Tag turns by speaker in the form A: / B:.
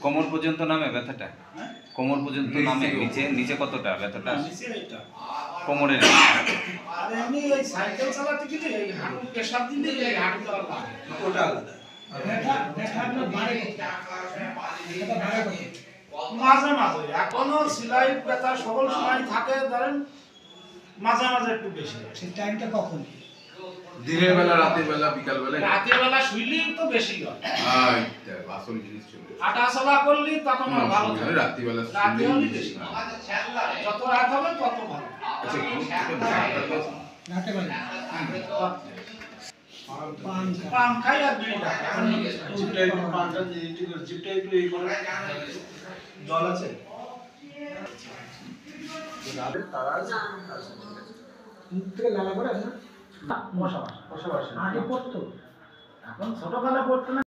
A: কোমর পর্যন্ত নামে ব্যথাটা? কোমর পর্যন্ত নামে? নিচে নিচে কতটা ব্যথাটা? কোমরের
B: আর এমনি ওই সাইকেল চালাতে গেলে এই হাঁটু প্রেসার দিলে এই হাঁটুটা লাগে ওটা আলাদা। মাঝে মাঝে এখনো সেলাই ব্যথা সকল সময় থাকে, ধরেন মাঝে মাঝে একটু বেশি।
C: সেই টাইমটা কখন?
D: দিনের বেলা, রাতের বেলা, বিকাল বেলা?
B: রাতের বেলা শুইলেই তো বেশি হয়।
D: এইটা আসল জিনিস চলে।
B: হাঁটা চলা করলে তখন ভালো থাকে।
D: রাতের বেলা
B: রাতে হলে বেশি যত রাত হবে তত ভালো।
D: আচ্ছা,
C: রাতে বেলা
B: পান খাই আর বিড়িটা
E: জিপটা একটু পানটা দিয়ে জিপটা একটু এই করে জল আছে তারা
C: মুখ থেকে লালা করে না?
B: মশা মশা
C: আগে পড়তো,
B: এখন ছোটবেলা পড়তো না।